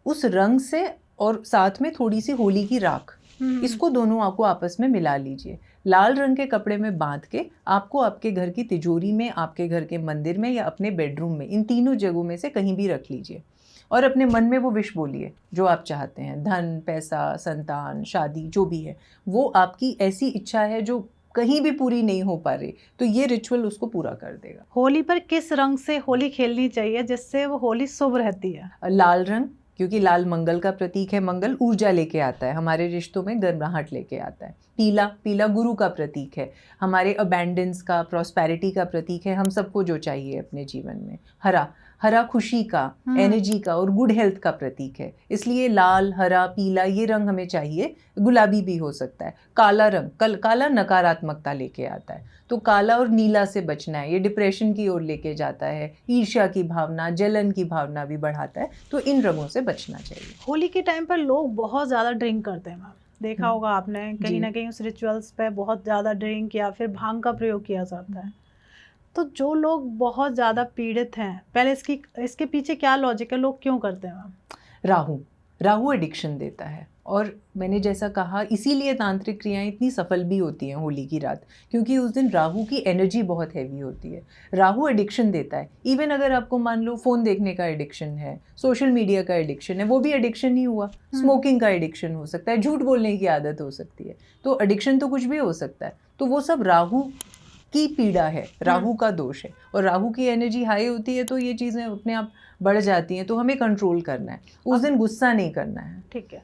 उस रंग से, और साथ में थोड़ी सी होली की राख, इसको दोनों आपको आपस में मिला लीजिए। लाल रंग के कपड़े में बांध के आपको आपके घर की तिजोरी में, आपके घर के मंदिर में या अपने बेडरूम में, इन तीनों जगहों में से कहीं भी रख लीजिए और अपने मन में वो विश बोलिए जो आप चाहते हैं, धन, पैसा, संतान, शादी, जो भी है वो आपकी ऐसी इच्छा है जो कहीं भी पूरी नहीं हो पा रही, तो ये रिचुअल उसको पूरा कर देगा। होली पर किस रंग से होली खेलनी चाहिए जिससे वो होली शुभ रहती है? लाल रंग, क्योंकि लाल मंगल का प्रतीक है, मंगल ऊर्जा लेके आता है, हमारे रिश्तों में गर्माहट लेके आता है। पीला, पीला गुरु का प्रतीक है, हमारे अबैंडेंस का, प्रॉस्पेरिटी का प्रतीक है, हम सबको जो चाहिए अपने जीवन में। हरा, हरा खुशी का, एनर्जी का और गुड हेल्थ का प्रतीक है, इसलिए लाल, हरा, पीला ये रंग हमें चाहिए। गुलाबी भी हो सकता है। काला रंग, काला नकारात्मकता लेके आता है, तो काला और नीला से बचना है, ये डिप्रेशन की ओर लेके जाता है, ईर्ष्या की भावना, जलन की भावना भी बढ़ाता है, तो इन रंगों से बचना चाहिए। होली के टाइम पर लोग बहुत ज़्यादा ड्रिंक करते हैं मैम, देखा होगा आपने, कहीं ना कहीं उस रिचुअल्स पे बहुत ज़्यादा ड्रिंक या फिर भांग का प्रयोग किया जाता है। तो जो लोग बहुत ज़्यादा पीड़ित हैं, पहले इसके पीछे क्या लॉजिक है, लोग क्यों करते हैं मैम? राहु एडिक्शन देता है, और मैंने जैसा कहा इसीलिए तांत्रिक क्रियाएं इतनी सफल भी होती हैं होली की रात, क्योंकि उस दिन राहु की एनर्जी बहुत हैवी होती है। राहु एडिक्शन देता है। इवन अगर आपको मान लो फ़ोन देखने का एडिक्शन है, सोशल मीडिया का एडिक्शन है, वो भी एडिक्शन ही हुआ। स्मोकिंग का एडिक्शन हो सकता है, झूठ बोलने की आदत हो सकती है, तो एडिक्शन तो कुछ भी हो सकता है। तो वो सब राहु की पीड़ा है, राहु का दोष है, और राहु की एनर्जी हाई होती है तो ये चीज़ें अपने आप बढ़ जाती हैं। तो हमें कंट्रोल करना है, उस दिन गुस्सा नहीं करना है। ठीक है,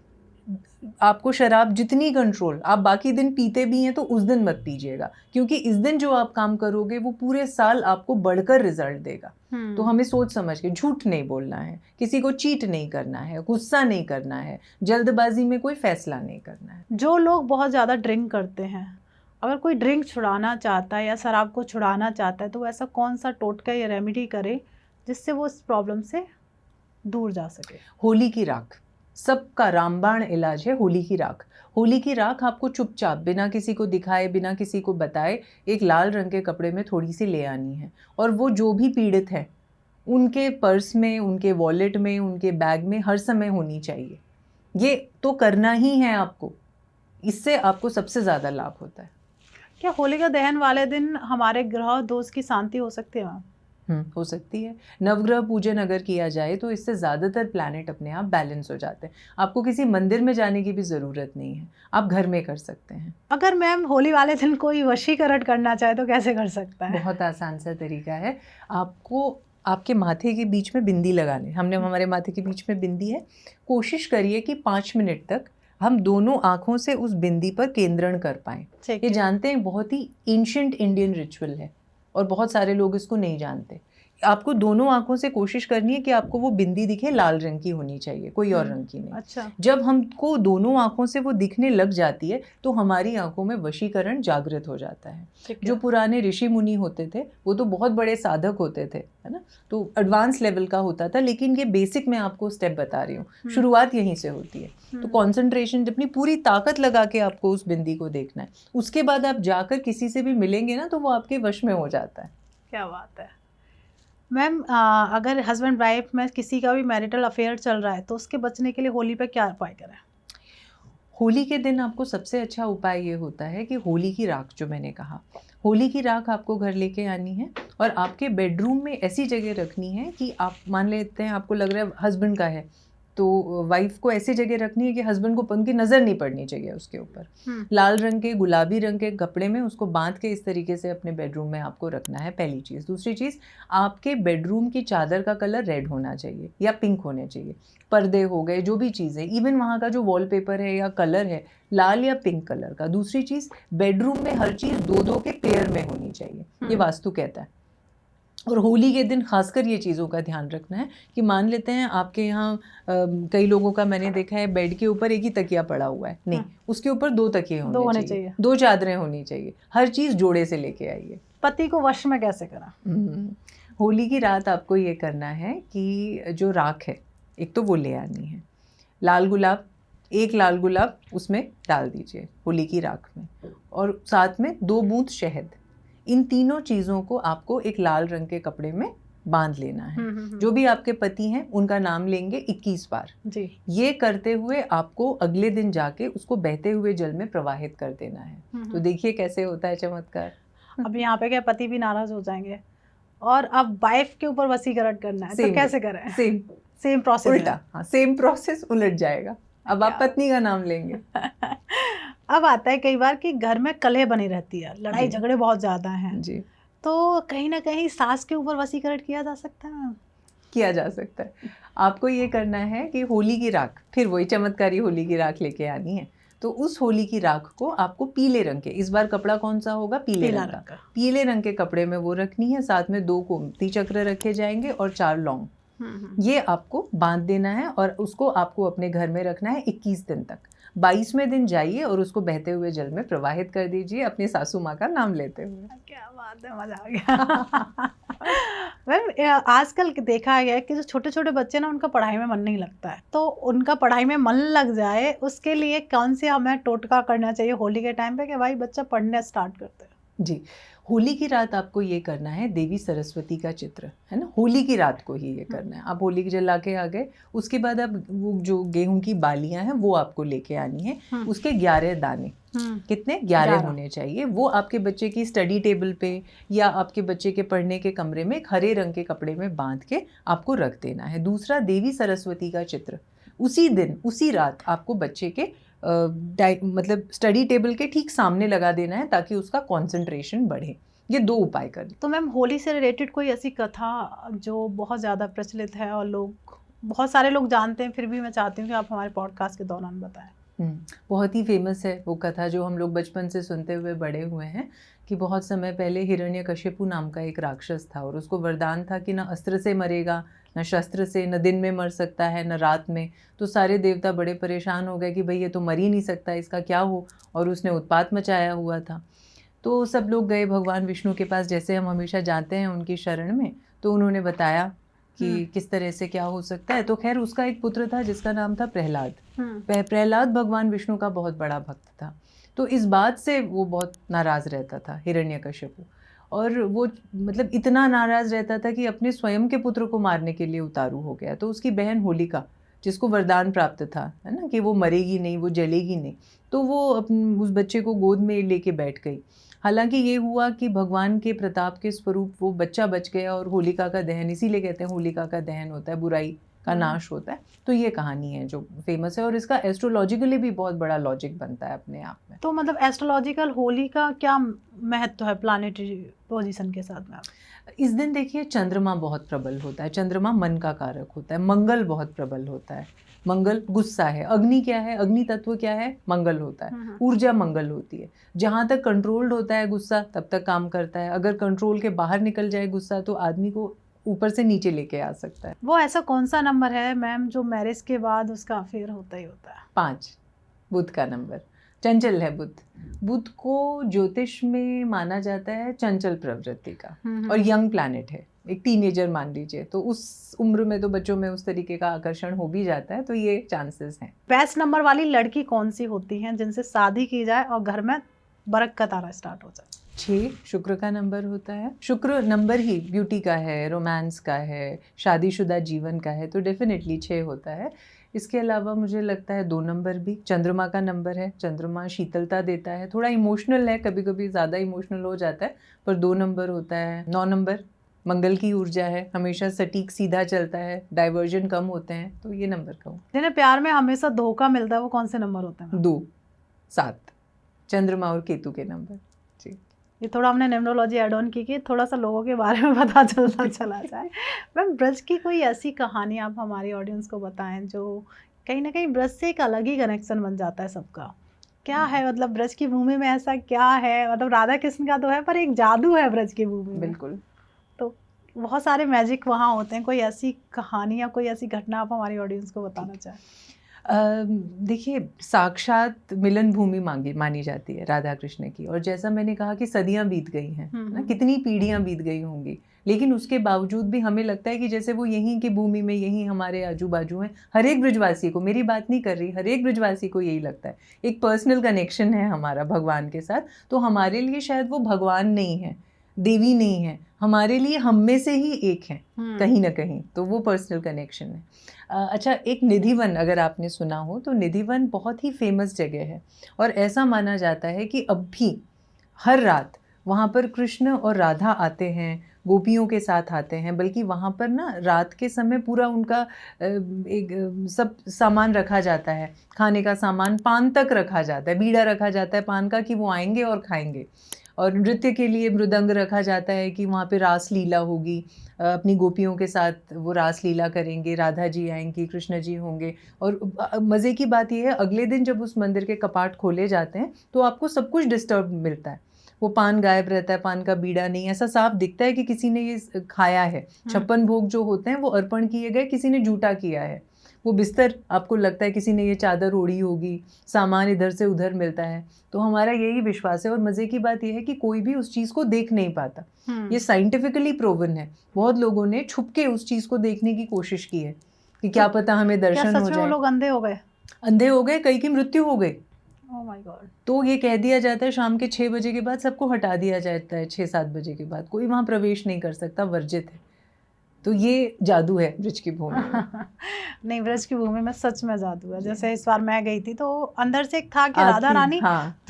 आपको शराब जितनी कंट्रोल, आप बाकी दिन पीते भी हैं तो उस दिन मत पीजिएगा, क्योंकि इस दिन जो आप काम करोगे वो पूरे साल आपको बढ़कर रिजल्ट देगा। तो हमें सोच समझ के, झूठ नहीं बोलना है, किसी को चीट नहीं करना है, गुस्सा नहीं करना है, जल्दबाजी में कोई फैसला नहीं करना है। जो लोग बहुत ज़्यादा ड्रिंक करते हैं, अगर कोई ड्रिंक छुड़ाना चाहता है या शराब को छुड़ाना चाहता है, तो ऐसा कौन सा टोटका या रेमेडी करे जिससे वो इस प्रॉब्लम से दूर जा सके? होली की राख, सबका रामबाण इलाज है होली की राख। होली की राख आपको चुपचाप, बिना किसी को दिखाए, बिना किसी को बताए, एक लाल रंग के कपड़े में थोड़ी सी ले आनी है, और वो जो भी पीड़ित है उनके पर्स में, उनके वॉलेट में, उनके बैग में हर समय होनी चाहिए। ये तो करना ही है आपको, इससे आपको सबसे ज़्यादा लाभ होता है। क्या होलिका दहन वाले दिन हमारे ग्रह दोष की शांति हो सकती है मैम? हो सकती है। नवग्रह पूजन अगर किया जाए तो इससे ज़्यादातर प्लैनेट अपने आप बैलेंस हो जाते हैं। आपको किसी मंदिर में जाने की भी ज़रूरत नहीं है, आप घर में कर सकते हैं। अगर मैम होली वाले दिन कोई वशीकरण करना चाहे तो कैसे कर सकता है? बहुत आसान सा तरीका है। आपको आपके माथे के बीच में बिंदी लगाने, हमारे माथे के बीच में बिंदी है, कोशिश करिए कि 5 मिनट तक हम दोनों आँखों से उस बिंदी पर केंद्रण कर पाएँ। ये जानते हैं बहुत ही एंशिएंट इंडियन रिचुअल है और बहुत सारे लोग इसको नहीं जानते। आपको दोनों आंखों से कोशिश करनी है कि आपको वो बिंदी दिखे, लाल रंग की होनी चाहिए, कोई और रंग की नहीं। अच्छा। जब हमको दोनों आंखों से वो दिखने लग जाती है तो हमारी आंखों में वशीकरण जागृत हो जाता है। जो पुराने ऋषि मुनि होते थे वो तो बहुत बड़े साधक होते थे, है ना, तो एडवांस लेवल का होता था, लेकिन ये बेसिक मैं आपको स्टेप बता रही हूँ, शुरुआत यहीं से होती है। तो कॉन्सेंट्रेशन, अपनी पूरी ताकत लगा के आपको उस बिंदी को देखना है। उसके बाद आप जाकर किसी से भी मिलेंगे ना तो वो आपके वश में हो जाता है। क्या बात है मैम। अगर हस्बैंड वाइफ में किसी का भी मैरिटल अफेयर चल रहा है तो उसके बचने के लिए होली पे क्या उपाय करें? होली के दिन आपको सबसे अच्छा उपाय ये होता है कि होली की राख, जो मैंने कहा, होली की राख आपको घर लेके आनी है और आपके बेडरूम में ऐसी जगह रखनी है कि आप मान लेते हैं आपको लग रहा है हस्बैंड का है तो वाइफ को ऐसी जगह रखनी है कि हस्बैंड को उनकी नज़र नहीं पड़नी चाहिए उसके ऊपर। लाल रंग के गुलाबी रंग के कपड़े में उसको बांध के इस तरीके से अपने बेडरूम में आपको रखना है, पहली चीज़। दूसरी चीज़, आपके बेडरूम की चादर का कलर रेड होना चाहिए या पिंक होने चाहिए। पर्दे हो गए, जो भी चीज़ है, इवन वहाँ का जो वॉलपेपर है या कलर है, लाल या पिंक कलर का। दूसरी चीज़, बेडरूम में हर चीज़ 2-2 के पेयर में होनी चाहिए, ये वास्तु कहता है। और होली के दिन खासकर ये चीज़ों का ध्यान रखना है कि मान लेते हैं आपके यहाँ कई लोगों का मैंने देखा है बेड के ऊपर एक ही तकिया पड़ा हुआ है, नहीं, उसके ऊपर 2 तकिए होने चाहिए, 2 चादरें होनी चाहिए, हर चीज़ जोड़े से लेके आइए। पति को वश में कैसे करा? होली की रात आपको ये करना है कि जो राख है, एक तो वो ले आनी है, लाल गुलाब, 1 लाल गुलाब उसमें डाल दीजिए होली की राख में, और साथ में 2 बूंद शहद। इन तीनों चीज़ों को आपको एक लाल रंग के कपड़े में बांध लेना है। जो भी आपके पति हैं उनका नाम लेंगे 21 बार जी। ये करते हुए आपको अगले दिन जाके उसको बहते हुए जल में प्रवाहित कर देना है। तो देखिए कैसे होता है चमत्कार। अब यहाँ पे क्या पति भी नाराज हो जाएंगे, और अब वाइफ के ऊपर वसीकरण करना है, तो कैसे करें? सेम प्रोसेस, उल्टा। हाँ, सेम प्रोसेस उलट जाएगा। अब आप पत्नी का नाम लेंगे। अब आता है कई बार कि घर में कलह बनी रहती है, लड़ाई झगड़े बहुत ज्यादा हैं जी, तो कहीं ना कहीं सास के ऊपर वसीकरण किया जा सकता है? किया जा सकता है। आपको ये करना है कि होली की राख, फिर वही चमत्कारी होली की राख लेके आनी है। तो उस होली की राख को आपको पीले रंग के, इस बार कपड़ा कौन सा होगा? पीले रंग का। पीले रंग के कपड़े में वो रखनी है, साथ में 2 गोमती चक्र रखे जाएंगे और 4 लौंग, ये आपको बांध देना है और उसको आपको अपने घर में रखना है 21 दिन तक। 22वें दिन जाइए और उसको बहते हुए जल में प्रवाहित कर दीजिए अपनी सासू माँ का नाम लेते हुए। क्या बात है, मजा आ गया। मैम आजकल देखा गया है कि जो छोटे छोटे बच्चे ना, उनका पढ़ाई में मन नहीं लगता है, तो उनका पढ़ाई में मन लग जाए उसके लिए कौन सी हमें टोटका करना चाहिए होली के टाइम पे कि भाई बच्चा पढ़ने स्टार्ट करते हैं? जी, होली की रात आपको ये करना है, देवी सरस्वती का चित्र है ना, होली की रात को ही ये करना है। आप होली की जला के आ गए, उसके बाद आप वो जो गेहूं की बालियां हैं वो आपको लेके आनी है। उसके 11 दाने, कितने? 11 होने चाहिए। वो आपके बच्चे की स्टडी टेबल पे या आपके बच्चे के पढ़ने के कमरे में एक हरे रंग के कपड़े में बांध के आपको रख देना है। दूसरा, देवी सरस्वती का चित्र उसी दिन उसी रात आपको बच्चे के मतलब स्टडी टेबल के ठीक सामने लगा देना है ताकि उसका कंसंट्रेशन बढ़े। ये 2 उपाय करें। तो मैम होली से रिलेटेड कोई ऐसी कथा जो बहुत ज़्यादा प्रचलित है और बहुत सारे लोग जानते हैं, फिर भी मैं चाहती हूँ कि आप हमारे पॉडकास्ट के दौरान बताएं। बहुत ही फेमस है वो कथा जो हम लोग बचपन से सुनते हुए बड़े हुए हैं कि बहुत समय पहले हिरण्यकशिपु नाम का एक राक्षस था और उसको वरदान था कि ना अस्त्र से मरेगा, न शस्त्र से, न दिन में मर सकता है, न रात में। तो सारे देवता बड़े परेशान हो गए कि भाई ये तो मर ही नहीं सकता, इसका क्या हो, और उसने उत्पात मचाया हुआ था। तो सब लोग गए भगवान विष्णु के पास, जैसे हम हमेशा जाते हैं उनकी शरण में, तो उन्होंने बताया कि किस तरह से क्या हो सकता है। तो खैर उसका एक पुत्र था जिसका नाम था प्रहलाद। प्रहलाद भगवान विष्णु का बहुत बड़ा भक्त था, तो इस बात से वो बहुत नाराज़ रहता था हिरण्यकशिपु, और वो मतलब इतना नाराज़ रहता था कि अपने स्वयं के पुत्र को मारने के लिए उतारू हो गया। तो उसकी बहन होलिका, जिसको वरदान प्राप्त था है ना कि वो मरेगी नहीं, वो जलेगी नहीं, तो वो उस बच्चे को गोद में लेके बैठ गई। हालांकि ये हुआ कि भगवान के प्रताप के स्वरूप वो बच्चा बच गया और होलिका का दहन, इसीलिए कहते हैं होलिका का दहन होता है, बुराई का नाश होता है। तो ये कहानी है जो फेमस है और इसका एस्ट्रोलॉजिकली भी बहुत बड़ा लॉजिक बनता है अपने आप में। तो मतलब एस्ट्रोलॉजिकल होली का क्या महत्व है प्लानिटरी पोजीशन के साथ में? इस दिन देखिए चंद्रमा बहुत प्रबल होता है, चंद्रमा मन का कारक होता है, मंगल बहुत प्रबल होता है, मंगल गुस्सा है, अग्नि क्या है, अग्नि तत्व क्या है, मंगल होता है, ऊर्जा मंगल होती है। जहाँ तक कंट्रोल्ड होता है गुस्सा तब तक काम करता है, अगर कंट्रोल के बाहर निकल जाए गुस्सा तो आदमी को ऊपर से नीचे लेके आ सकता है। वो ऐसा कौन सा नंबर है मैम जो मैरिज के बाद उसका अफेयर होता ही होता है? 5, बुध का नंबर, चंचल है बुध। बुध को ज्योतिष में माना जाता है चंचल प्रवृत्ति का और यंग प्लैनेट है, एक टीनेजर मान लीजिए, तो उस उम्र में तो बच्चों में उस तरीके का आकर्षण हो भी जाता है, तो ये चांसेस हैं। बेस्ट नंबर वाली लड़की कौन सी होती है जिनसे शादी की जाए और घर में बरकत आना स्टार्ट हो जाए? 6 शुक्र का नंबर होता है। शुक्र नंबर ही ब्यूटी का है, रोमांस का है, शादीशुदा जीवन का है, तो डेफिनेटली 6 होता है। इसके अलावा मुझे लगता है 2 नंबर भी चंद्रमा का नंबर है। चंद्रमा शीतलता देता है, थोड़ा इमोशनल है, कभी कभी ज़्यादा इमोशनल हो जाता है, पर 2 नंबर होता है। 9 नंबर मंगल की ऊर्जा है, हमेशा सटीक सीधा चलता है, डाइवर्जन कम होते हैं, तो ये नंबर का हूँ। जिन्हें प्यार में हमेशा धोखा मिलता है वो कौन से नंबर होते हैं? 2, 7, चंद्रमा और केतु के नंबर। जी, ये थोड़ा हमने न्यूमरोलॉजी ऐड ऑन की कि थोड़ा सा लोगों के बारे में पता चलता चला जाए। मैम, ब्रज की कोई ऐसी कहानी आप हमारी ऑडियंस को बताएं जो कहीं ना कहीं ब्रज से एक अलग ही कनेक्शन बन जाता है सबका। क्या है मतलब ब्रज की भूमि में ऐसा क्या है? मतलब राधा कृष्ण का तो है पर एक जादू है ब्रज की भूमि में। बिल्कुल। तो बहुत सारे मैजिक वहाँ होते हैं। कोई ऐसी कहानी या कोई ऐसी घटना आप हमारी ऑडियंस को बताना चाहें? देखिए, साक्षात मिलन भूमि मानी जाती है राधा कृष्ण की, और जैसा मैंने कहा कि सदियां बीत गई हैं ना, कितनी पीढ़ियां बीत गई होंगी, लेकिन उसके बावजूद भी हमें लगता है कि जैसे वो यहीं की भूमि में, यहीं हमारे आजू बाजू हैं। हर एक ब्रजवासी को, मेरी बात नहीं कर रही, हर एक ब्रजवासी को यही लगता है। एक पर्सनल कनेक्शन है हमारा भगवान के साथ। तो हमारे लिए शायद वो भगवान नहीं है, देवी नहीं है, हमारे लिए हम में से ही एक है कहीं ना कहीं। तो वो पर्सनल कनेक्शन है। अच्छा, एक निधिवन अगर आपने सुना हो तो निधिवन बहुत ही फेमस जगह है, और ऐसा माना जाता है कि अब भी हर रात वहाँ पर कृष्ण और राधा आते हैं, गोपियों के साथ आते हैं। बल्कि वहाँ पर ना रात के समय पूरा उनका एक सब सामान रखा जाता है, खाने का सामान, पान तक रखा जाता है, बीड़ा रखा जाता है पान का कि वो आएंगे और खाएंगे। और नृत्य के लिए मृदंग रखा जाता है कि वहाँ पे रास लीला होगी, अपनी गोपियों के साथ वो रास लीला करेंगे, राधा जी आएंगी, कृष्ण जी होंगे। और मज़े की बात यह है, अगले दिन जब उस मंदिर के कपाट खोले जाते हैं तो आपको सब कुछ डिस्टर्ब मिलता है। वो पान गायब रहता है, पान का बीड़ा नहीं, ऐसा साफ दिखता है कि किसी ने ये खाया है। 56 भोग जो होते हैं वो अर्पण किए गए, किसी ने झूठा किया है। वो बिस्तर आपको लगता है किसी ने ये चादर ओढ़ी होगी, सामान इधर से उधर मिलता है। तो हमारा यही विश्वास है। और मज़े की बात यह है कि कोई भी उस चीज़ को देख नहीं पाता। ये साइंटिफिकली प्रोवन है। बहुत लोगों ने छुप के उस चीज़ को देखने की कोशिश की है कि क्या पता हमें दर्शन हो जाए। वो लोग अंधे हो गए? अंधे हो गए, कई की मृत्यु हो गई। Oh my God. तो ये कह दिया जाता है शाम के 6 बजे के बाद सबको हटा दिया जाता है, 6-7 बजे के बाद कोई वहाँ प्रवेश नहीं कर सकता, वर्जित है। तो ये जादू है ब्रज की भूमि में। नहीं, ब्रज की भूमि में सच में जादू है। जैसे इस बार मैं गई थी तो अंदर से एक था कि राधा रानी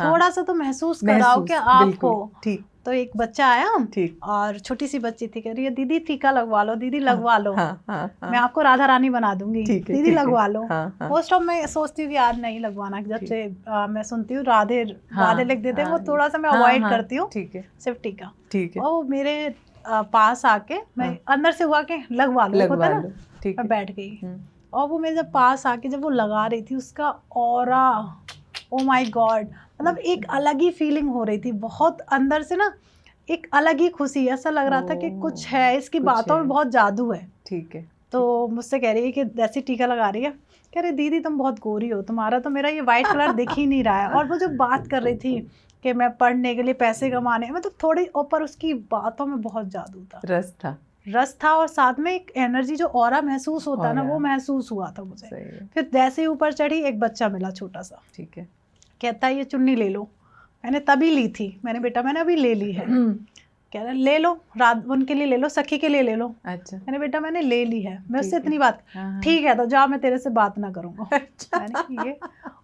थोड़ा सा तो महसूस कराओ कि आप हो। ठीक। तो एक बच्चा आया, ठीक, और छोटी सी बच्ची थी, कह रही है दीदी टीका लगवा लो, दीदी लगवा लो। मैं आपको राधा रानी बना दूंगी, दीदी लगवा लो। मोस्ट ऑफ मैं सोचती हूँ कि यार नहीं लगवाना, जब से मैं सुनती हूँ राधे राधे लिख देते हैं, वो थोड़ा सा मैं अवॉइड करती हूँ। सिर्फ टीका। ठीक है। और मेरे पास आके मैं अंदर से हुआ कि लगवा लो, होता है ना, मैं बैठ गई। और वो मेरे जब पास आके जब वो लगा रही थी, उसका ऑरा, ओ माय गॉड, मतलब एक अलग ही फीलिंग हो रही थी। बहुत अंदर से ना एक अलग ही खुशी, ऐसा लग रहा था कि कुछ है, इसकी बातों में बहुत जादू है। ठीक है। तो मुझसे कह रही है कि जैसी टीका लगा रही है, कह रही दीदी तुम बहुत गोरी हो, तुम्हारा तो मेरा ये वाइट कलर दिख ही नहीं रहा है। और वो जो बात कर रही थी कि मैं पढ़ने के लिए पैसे कमाने, मतलब थोड़ी ऊपर उसकी बातों में बहुत जादू था, रस था। और साथ में एक एनर्जी जो ऑरा महसूस होता है ना, वो महसूस हुआ था मुझे। फिर जैसे ही ऊपर चढ़ी, एक बच्चा मिला छोटा सा। ठीक है। कहता है ये चुन्नी ले लो। मैंने तभी ली थी, मैंने बेटा मैंने अभी ले ली है। कह रहा ले लो, रात उनके लिए ले लो, सखी के लिए ले लो। अच्छा। मैंने बेटा मैंने ले ली है, मैं उससे इतनी बात, ठीक है तो जा, मैं तेरे से बात ना करूँगा। मैंने ये,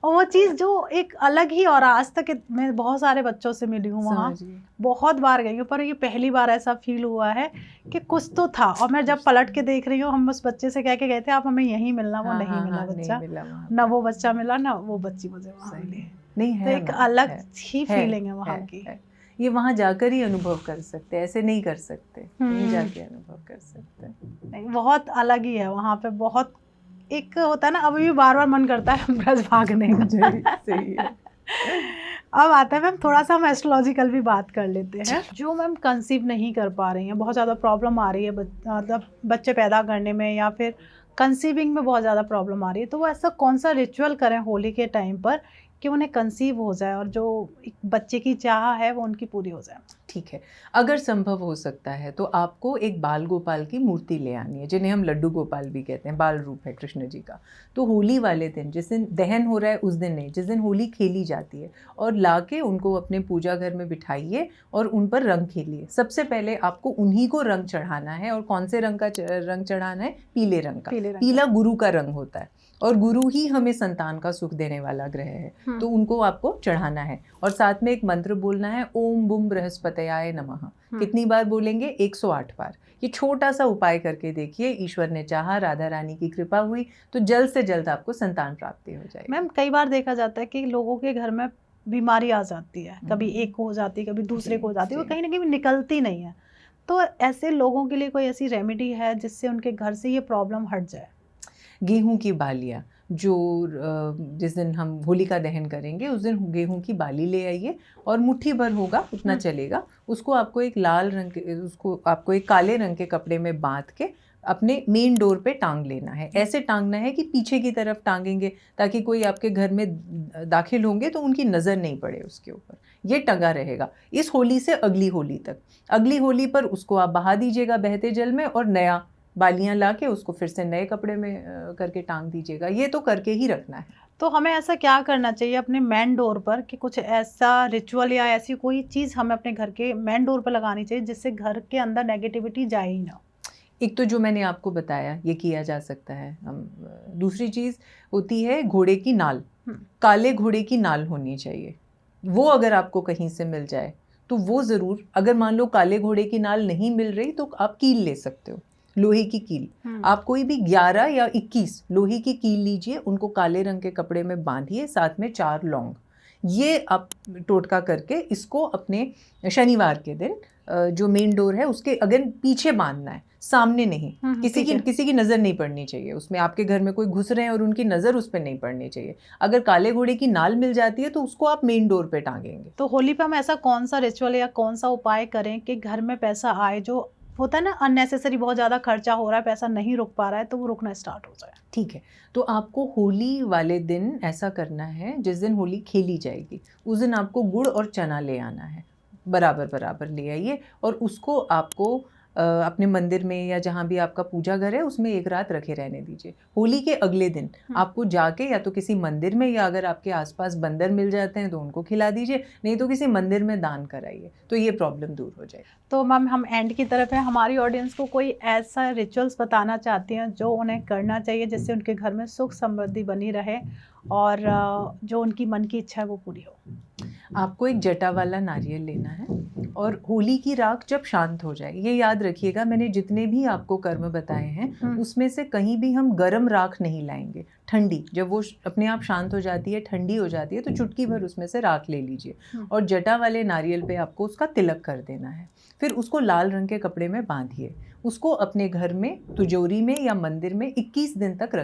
और वो चीज़ जो एक अलग ही, और आज तक मैं बहुत सारे बच्चों से मिली हूँ वहाँ, बहुत बार गई हूँ, पर ये पहली बार ऐसा फील हुआ है कि कुछ तो था। और मैं जब पलट के देख रही हूँ, हम उस बच्चे से कह के गए थे आप हमें यहीं मिलना, वो नहीं मिला बच्चा, ना वो बच्चा मिला, ना वो बच्ची मुझे वहाँ मिली। नहीं है, तो एक अलग ही फीलिंग है वहाँ की। ये वहाँ जाकर ही अनुभव कर सकते, ऐसे नहीं कर सकते, नहीं जाके अनुभव कर सकते। नहीं, बहुत अलग ही है वहाँ पे। बहुत एक होता है ना, अभी भी बार बार मन करता है ब्रज भागने का। सही है। अब आता है मैम, थोड़ा सा हम एस्ट्रोलॉजिकल भी बात कर लेते हैं। जो मैम कंसीव नहीं कर पा रही हैं, बहुत ज़्यादा प्रॉब्लम आ रही है, मतलब बच्चे पैदा करने में या फिर कंसीविंग में बहुत ज़्यादा प्रॉब्लम आ रही है, तो वो ऐसा कौन सा रिचुअल करें होली के टाइम पर कि उन्हें कंसीव हो जाए और जो एक बच्चे की चाह है वो उनकी पूरी हो जाए? ठीक है, अगर संभव हो सकता है तो आपको एक बाल गोपाल की मूर्ति ले आनी है, जिन्हें हम लड्डू गोपाल भी कहते हैं, बाल रूप है कृष्ण जी का। तो होली वाले दिन, जिस दिन दहन हो रहा है उस दिन नहीं, जिस दिन होली खेली जाती है, और लाके उनको अपने पूजा घर में बिठाइए और उन पर रंग खेलिए। सबसे पहले आपको उन्हीं को रंग चढ़ाना है। और कौन से रंग का रंग चढ़ाना है? पीले रंग का। पीला गुरु का रंग होता है। और गुरु ही हमें संतान का सुख देने वाला ग्रह है, तो उनको आपको चढ़ाना है। और साथ में एक मंत्र बोलना है, ओम बुम बृहस्पतयाय नमः। कितनी बार बोलेंगे? 108 बार। ये छोटा सा उपाय करके देखिए, ईश्वर ने चाहा, राधा रानी की कृपा हुई तो जल्द से जल्द आपको संतान प्राप्ति हो जाएगी। मैम कई बार देखा जाता है कि लोगों के घर में बीमारी आ जाती है, कभी एक को हो जाती है, कभी दूसरे को हो जाती है, वो कहीं ना कहीं निकलती नहीं है। तो ऐसे लोगों के लिए कोई ऐसी रेमेडी है जिससे उनके घर से ये प्रॉब्लम हट जाए? गेहूं की बालियाँ, जो जिस दिन हम होलिका दहन करेंगे उस दिन गेहूं की बाली ले आइए, और मुट्ठी भर होगा उतना चलेगा, उसको आपको एक लाल रंग के, उसको आपको एक काले रंग के कपड़े में बांध के अपने मेन डोर पे टांग लेना है। ऐसे टांगना है कि पीछे की तरफ टांगेंगे, ताकि कोई आपके घर में दाखिल होंगे तो उनकी नज़र नहीं पड़े उसके ऊपर। ये टंगा रहेगा इस होली से अगली होली तक। अगली होली पर उसको आप बहा दीजिएगा बहते जल में, और नया बालियां ला के उसको फिर से नए कपड़े में करके टांग दीजिएगा। ये तो करके ही रखना है। तो हमें ऐसा क्या करना चाहिए अपने मेन डोर पर कि कुछ ऐसा रिचुअल या ऐसी कोई चीज़ हमें अपने घर के मेन डोर पर लगानी चाहिए जिससे घर के अंदर नेगेटिविटी जाए ही ना? एक तो जो मैंने आपको बताया ये किया जा सकता है। हम दूसरी चीज़ होती है घोड़े की नाल। काले घोड़े की नाल होनी चाहिए। वो अगर आपको कहीं से मिल जाए तो वो ज़रूर, अगर मान लो काले घोड़े की नाल नहीं मिल रही तो आप कील ले सकते हो, लोहे की कील। आप कोई भी 11 या 21 लोहे की कील लीजिए, उनको काले रंग के कपड़े में बांधिए, साथ में 4 लौंग। ये आप टोटका करके इसको अपने शनिवार के दिन जो मेन डोर है उसके अगर पीछे बांधना है, सामने नहीं। किसी की नज़र नहीं पड़नी चाहिए उसमें। आपके घर में कोई घुस रहे हैं और उनकी नज़र उस पर नहीं पड़नी चाहिए। अगर काले घोड़े की नाल मिल जाती है तो उसको आप मेन डोर पे टांगेंगे। तो होली पे हम ऐसा कौन सा रिचुअल या कौन सा उपाय करें कि घर में पैसा आए? जो होता है ना अननेसेसरी बहुत ज़्यादा खर्चा हो रहा है, पैसा नहीं रुक पा रहा है, तो वो रुकना स्टार्ट हो जाए। ठीक है, तो आपको होली वाले दिन ऐसा करना है, जिस दिन होली खेली जाएगी उस दिन आपको गुड़ और चना ले आना है, बराबर बराबर ले आइए, और उसको आपको अपने मंदिर में या जहाँ भी आपका पूजा घर है उसमें एक रात रखे रहने दीजिए। होली के अगले दिन आपको जाके या तो किसी मंदिर में, या अगर आपके आसपास बंदर मिल जाते हैं तो उनको खिला दीजिए, नहीं तो किसी मंदिर में दान कराइए, तो ये प्रॉब्लम दूर हो जाएगी। तो मैम हम एंड की तरफ है, हमारी ऑडियंस को कोई ऐसा रिचुअल्स बताना चाहती हैं जो उन्हें करना चाहिए जिससे उनके घर में सुख समृद्धि बनी रहे और जो उनकी मन की इच्छा है वो पूरी हो? आपको एक जटा वाला नारियल लेना है, और होली की राख जब शांत हो जाए, ये याद रखिएगा मैंने जितने भी आपको कर्म बताए हैं उसमें से कहीं भी हम गर्म राख नहीं लाएंगे। ठंडी, जब वो अपने आप शांत हो जाती है, ठंडी हो जाती है, तो चुटकी भर उसमें से राख ले लीजिए और जटा वाले नारियल पे आपको उसका तिलक कर देना है। फिर उसको लाल रंग के कपड़े में बांधिए, उसको अपने घर में तिजोरी में या मंदिर में 21 दिन तक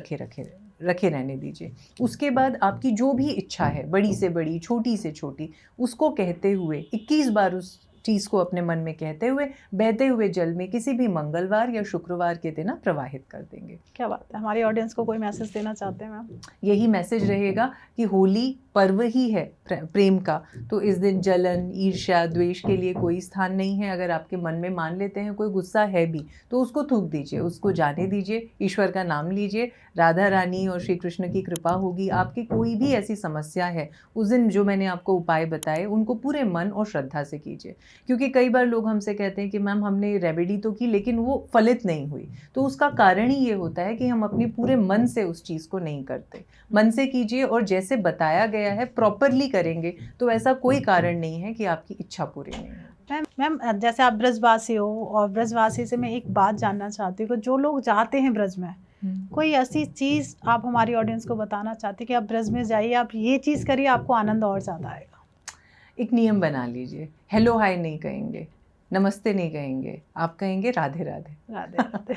रखे रहने दीजिए। उसके बाद आपकी जो भी इच्छा है, बड़ी से बड़ी, छोटी से छोटी, उसको कहते हुए 21 बार उस चीज़ को अपने मन में कहते हुए बहते हुए जल में किसी भी मंगलवार या शुक्रवार के दिन आप प्रवाहित कर देंगे। क्या बात है। हमारी ऑडियंस को कोई मैसेज देना चाहते हैं मैम? यही मैसेज रहेगा कि होली पर्व ही है प्रेम का, तो इस दिन जलन, ईर्ष्या, द्वेष के लिए कोई स्थान नहीं है। अगर आपके मन में मान लेते हैं कोई गुस्सा है भी तो उसको थूक दीजिए, उसको जाने दीजिए, ईश्वर का नाम लीजिए, राधा रानी और श्री कृष्ण की कृपा होगी। आपकी कोई भी ऐसी समस्या है उस दिन जो मैंने आपको उपाय बताए उनको पूरे मन और श्रद्धा से कीजिए। क्योंकि कई बार लोग हमसे कहते हैं कि मैम हमने रेमेडी तो की लेकिन वो फलित नहीं हुई, तो उसका कारण ही ये होता है कि हम अपने पूरे मन से उस चीज़ को नहीं करते। मन से कीजिए और जैसे बताया गया है प्रॉपरली करेंगे तो ऐसा कोई कारण नहीं है कि आपकी इच्छा पूरी नहीं हो। मैम जैसे आप ब्रजवासी हो और ब्रजवासी से मैं एक बात जानना चाहती हूँ कि जो लोग जाते हैं ब्रज में, कोई ऐसी चीज़ आप हमारी ऑडियंस को बताना चाहती हैं कि आप ब्रज में जाइए, आप ये चीज़ करिए, आपको आनंद और ज़्यादा आएगा? एक नियम बना लीजिए, हेलो हाय नहीं कहेंगे, नमस्ते नहीं कहेंगे, आप कहेंगे राधे राधे। राधे राधे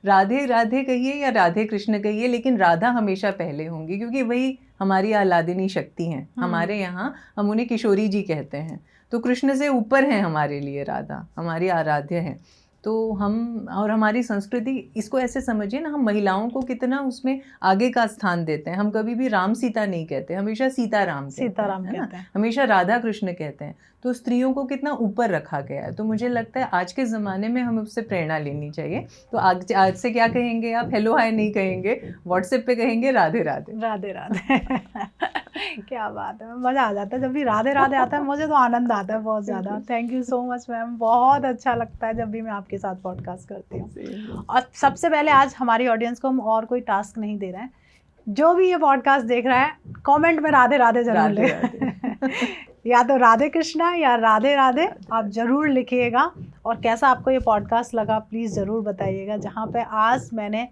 राधे राधे कहिए या राधे कृष्ण कहिए, लेकिन राधा हमेशा पहले होंगी क्योंकि वही हमारी आह्लादिनी शक्ति हैं। हमारे यहाँ हम उन्हें किशोरी जी कहते हैं, तो कृष्ण से ऊपर हैं हमारे लिए राधा, हमारी आराध्य हैं। तो हम और हमारी संस्कृति, इसको ऐसे समझिए ना, हम महिलाओं को कितना उसमें आगे का स्थान देते हैं। हम कभी भी राम सीता नहीं कहते, हमेशा सीताराम कहते हैं, हमेशा राधा कृष्ण कहते हैं। तो स्त्रियों को कितना ऊपर रखा गया है। तो मुझे लगता है आज के ज़माने में हमें उससे प्रेरणा लेनी चाहिए। तो आज से क्या कहेंगे आप? हेलो हाय नहीं कहेंगे, व्हाट्सएप पे कहेंगे राधे राधे। राधे राधे क्या बात है, मज़ा आ जाता है जब भी राधे राधे आता है, मुझे तो आनंद आता है बहुत ज़्यादा। Thank you so much ma'am, बहुत अच्छा लगता है जब भी मैं आपके साथ पॉडकास्ट करती हूँ। और सबसे पहले आज हमारी ऑडियंस को हम और कोई टास्क नहीं दे रहे हैं, जो भी ये पॉडकास्ट देख रहा है कमेंट में राधे राधे जरूर राधे ले या तो राधे कृष्णा या राधे राधे आप ज़रूर लिखिएगा। और कैसा आपको ये पॉडकास्ट लगा प्लीज़ ज़रूर बताइएगा। जहाँ पे आज मैंने,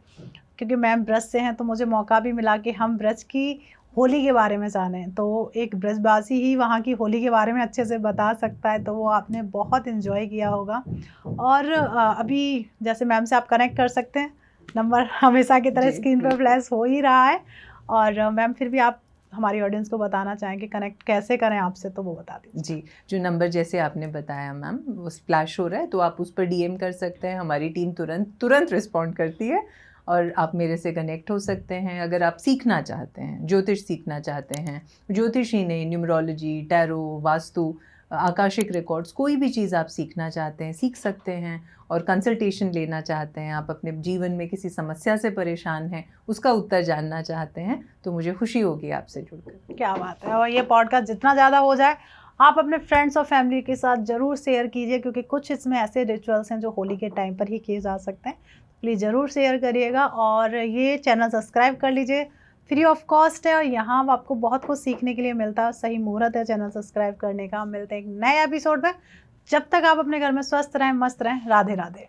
क्योंकि मैम ब्रज से हैं तो मुझे मौका भी मिला कि हम ब्रज की होली के बारे में जानें, तो एक ब्रजवासी ही वहाँ की होली के बारे में अच्छे से बता सकता है, तो वो आपने बहुत इन्जॉय किया होगा। और अभी जैसे मैम से आप कनेक्ट कर सकते हैं, नंबर हमेशा की तरह जी, स्क्रीन पर बिल्कुल। फ्लैश हो ही रहा है। और मैम फिर भी आप हमारी ऑडियंस को बताना चाहें कि कनेक्ट कैसे करें आपसे, तो वो बता दीजिए। जी, जो नंबर जैसे आपने बताया मैम वो स्प्लैश हो रहा है, तो आप उस पर डीएम कर सकते हैं, हमारी टीम तुरंत रिस्पॉन्ड करती है और आप मेरे से कनेक्ट हो सकते हैं। अगर आप सीखना चाहते हैं, ज्योतिष सीखना चाहते हैं, ज्योतिष ही नहीं, numerology, tarot, vastu, Akashic records, कोई भी चीज़ आप सीखना चाहते हैं सीख सकते हैं। और कंसल्टेशन लेना चाहते हैं, आप अपने जीवन में किसी समस्या से परेशान हैं, उसका उत्तर जानना चाहते हैं, तो मुझे खुशी होगी आपसे जुड़कर। क्या बात है। और ये पॉडकास्ट जितना ज़्यादा हो जाए आप अपने फ्रेंड्स और फैमिली के साथ ज़रूर शेयर कीजिए, क्योंकि कुछ इसमें ऐसे रिचुअल्स हैं जो होली के टाइम पर ही किए जा सकते हैं। प्लीज़ ज़रूर शेयर करिएगा और ये चैनल सब्सक्राइब कर लीजिए, फ्री ऑफ कॉस्ट है और यहाँ आपको बहुत कुछ सीखने के लिए मिलता है। सही मुहूर्त है चैनल सब्सक्राइब करने का। मिलते हैं एक नए एपिसोड में, जब तक आप अपने घर में स्वस्थ रहें, मस्त रहें। राधे राधे।